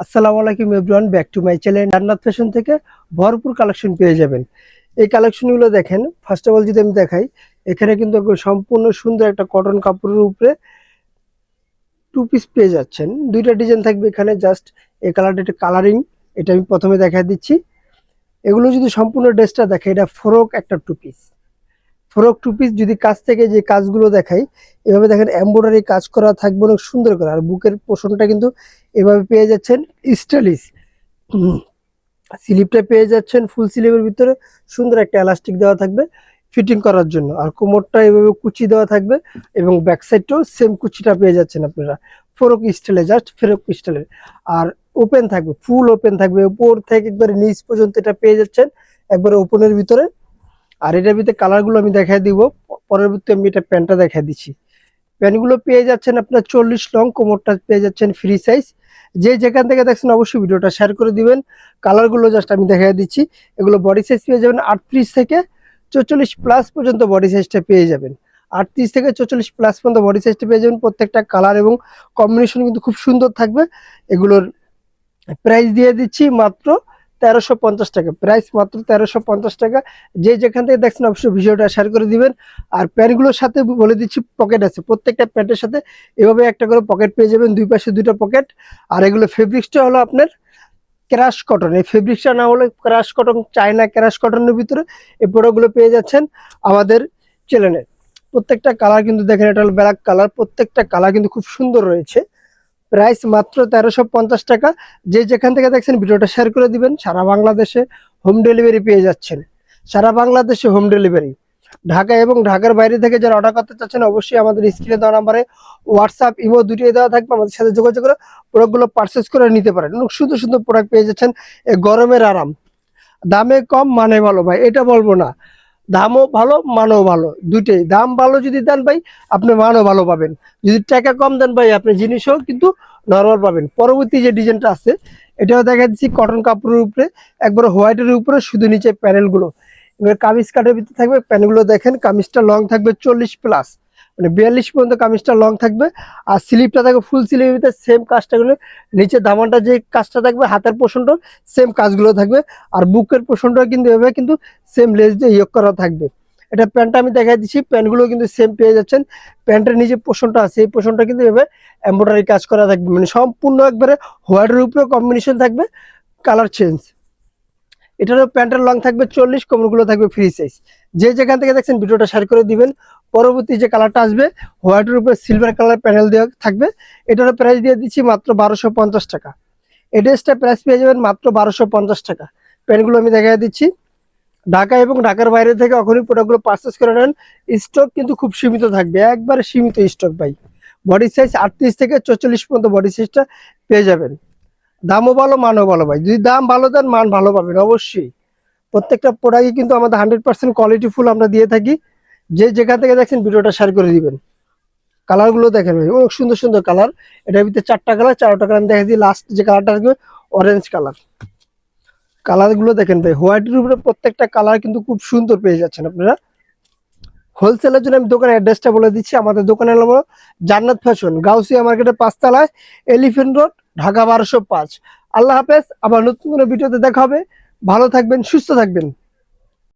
আসসালামু আলাইকুম everyone, back to my channel. জান্নাত ফ্যাশন থেকে ভরপুর কালেকশন পেয়ে যাবেন। এই কালেকশনগুলো দেখেন, ফার্স্ট অফ অল যদি আমি দেখাই, এখানে কিন্তু সম্পূর্ণ সুন্দর একটা কটন কাপড়ের উপরে টু পিস পেয়ে যাচ্ছেন। দুইটা ডিজাইন থাকবে এখানে, জাস্ট এই কালারটা একটা কালারিং, এটা আমি প্রথমে দেখা দিচ্ছি। এগুলো যদি সম্পূর্ণ ড্রেসটা দেখে, এটা ফ্রক একটা two piece, frock two piece. যদি কাছ থেকে যে কাজগুলো দেখাই, এভাবে দেখেন এমব্রয়ডারি কাজ করা থাকবে অনেক সুন্দর করে। আর বুকের পোর্শনটা কিন্তু এভাবে পেয়ে যাচ্ছেন স্টাইলিশ। স্লিপটা পেয়ে যাচ্ছেন ফুল স্লিভের ভিতরে, সুন্দর একটা এলাস্টিক দেওয়া থাকবে ফিটিং করার জন্য। আর কোমরটা এভাবে কুচি দেওয়া থাকবে এবং ব্যাক সাইডটাও সেম কুচিটা পেয়ে যাচ্ছেন আপনারা ফ্রক স্টাইলে, জাস্ট ফ্রক স্টাইলে। আর ওপেন থাকবে, ফুল ওপেন থাকবে, উপর থেকে একবারে নিচ পর্যন্ত এটা পেয়ে যাচ্ছেন একবারে ওপেনের ভিতরে। আর এটার ভিতরে কালারগুলো আমি দেখাই দিব পরবর্তী। আমি এটা প্যান্টটা দেখাই দিচ্ছি। প্যান্টগুলো পেয়ে যাচ্ছেন আপনার 40 লং, কোমরটা পেয়ে যাচ্ছেন ফ্রি সাইজ। যে যেখান থেকে দেখছেন অবশ্যই ভিডিওটা শেয়ার করে দিবেন। কালারগুলো জাস্ট আমি দেখাই দিচ্ছি। এগুলো বডি সাইজ পেয়ে যাবেন 38 থেকে 44 প্লাস পর্যন্ত বডি সাইজটা পেয়ে যাবেন। 38 থেকে 44 প্লাস পর্যন্ত বডি সাইজটা পেয়ে যাবেন। প্রত্যেকটা কালার এবং কম্বিনেশন কিন্তু খুব সুন্দর থাকবে। এগুলোর প্রাইস দিয়ে দিচ্ছি মাত্র 1350 টাকা, প্রাইস মাত্র 1350 টাকা। যে যেখান থেকে দেখছেন অবশ্যই ভিডিওটা শেয়ার করে দিবেন। আর প্যান্টগুলোর সাথে বলে দিচ্ছি পকেট আছে, প্রত্যেকটা প্যান্টের সাথে এভাবে একটা করে পকেট পেয়ে যাবেন, দুই পাশে দুইটা পকেট। আর এগুলো ফেব্রিক্সটা হলো আপনার ক্রাশ কটন। এই ফেব্রিক্সটা না হলে ক্রাশ কটন, চায়না ক্রাশ কটনের ভিতরে এই প্রোডাক্টগুলো পেয়ে যাচ্ছেন আমাদের চ্যানেলে। প্রত্যেকটা কালার কিন্তু দেখেন, এটা হলো ব্ল্যাক কালার, প্রত্যেকটা কালার কিন্তু খুব সুন্দর রয়েছে। প্রাইস মাত্র 1350 টাকা। যে যেখান থেকে দেখছেন ভিডিওটা শেয়ার করে দিবেন। সারা বাংলাদেশে হোম ডেলিভারি পেয়ে যাচ্ছেন, সারা বাংলাদেশে হোম ডেলিভারি। ঢাকা এবং ঢাকার বাইরে থেকে যারা অর্ডার করতে চাচ্ছেন অবশ্যই আমাদের স্ক্রিনে দেওয়া নাম্বারে হোয়াটসঅ্যাপ ইমো দুটোই দেওয়া থাকবে, আমাদের সাথে যোগাযোগ করে প্রোডাক্টগুলো পারচেস করে নিতে পারেন। অনেক সুন্দর সুন্দর প্রোডাক্ট পেয়ে যাচ্ছেন। এই গরমের আরাম, দামে কম মানে ভালো ভাই, এটা বলবো না। দামও ভালো মানও ভালো, দুইটাই। দাম ভালো যদি দেন ভাই, আপনি মানও ভালো পাবেন। যদি টাকা কম দেন ভাই, আপনি জিনিসও কিন্তু নরমাল পাবেন। পরবর্তী যে ডিজাইনটা আছে, এটাও দেখা যাচ্ছে কটন কাপড়ের উপরে, একবার হোয়াইটের উপরে, শুধু নিচে প্যানেলগুলো এবার কামিজ কাটের ভিতরে থাকবে। প্যানেলগুলো দেখেন, কামিজটা লং থাকবে 40 প্লাস, মানে 42 পর্যন্ত কামিজটা লং থাকবে। আর স্লিপটা থাকবে ফুল স্লিভের ভিতরে, সেম কাজটা গুলো নিচে দামানটা যে কাজটা থাকবে, হাতের পোষণটা সেম কাজগুলো থাকবে। আর বুকের পোষণটা কিন্তু এভাবে কিন্তু সেম লেস দিয়ে ইয়োগ করা থাকবে। এটা প্যান্টটা আমি দেখাই দিচ্ছি, প্যান্টগুলো কিন্তু সেম পেয়ে যাচ্ছেন। প্যান্টের নিচে পোষণটা আছে, এই পোষণটা কিন্তু এভাবে এমব্রয়ডারি কাজ করা থাকবে, মানে সম্পূর্ণ একবারে হোয়াইটের উপরে কম্বিনেশন থাকবে, কালার চেঞ্জ। এটারও প্যান্টের লং থাকবে 40, কোমরগুলো থাকবে ফ্রি সাইজ। যে যেখান থেকে দেখছেন ভিডিওটা শেয়ার করে দিবেন। পরবর্তী যে কালারটা আসবে, হোয়াইটের উপরে সিলভার কালার প্যানেল দেওয়া থাকবে। এটারও প্রাইস দিয়ে দিচ্ছি মাত্র 1250 টাকা। এই ড্রেসটা প্রাইস পেয়ে যাবেন মাত্র 1250 টাকা। প্যান্টগুলো আমি দেখাই দিচ্ছি। ঢাকা এবং ঢাকার বাইরে থেকে এখনই প্রোডাক্টগুলো পারচেস করে নেন। স্টক কিন্তু খুব সীমিত থাকবে, একবারে সীমিত স্টক ভাই। বডি সাইজ 38 থেকে 44 পর্যন্ত বডি সাইজটা পেয়ে যাবেন। দামও ভালো মানও ভালো ভাই, যদি দাম ভালো দেন মান ভালো পাবেন অবশ্যই। প্রত্যেকটা প্রোডাক্টই কিন্তু আমাদের 100% কোয়ালিটি ফুল আমরা দিয়ে থাকি। যে যেখান থেকে দেখছেন ভিডিওটা শেয়ার করে দিবেন। কালারগুলো দেখেন ভাই, অনেক সুন্দর সুন্দর কালার। এটার ভিতরে 4টা কালার, 4টা কালার আমি দেখা দিই। লাস্ট যে কালারটা আসবে অরেঞ্জ কালার। কালারগুলো দেখেন ভাই, হোয়াইটের উপরে প্রত্যেকটা কালার কিন্তু খুব সুন্দর পেয়ে যাচ্ছেন আপনারা। হোলসেলের জন্য আমি দোকানের অ্যাড্রেসটা বলে দিচ্ছি। আমাদের দোকানের নাম হলো জান্নাত ফ্যাশন, গাউসিয়া মার্কেটের 5 তলায়, এলিফ্যান্ট রোড, ঢাকা 1205। আল্লাহ হাফেজ, আবার নতুন কোনো ভিডিওতে দেখা হবে। ভালো থাকবেন, সুস্থ থাকবেন।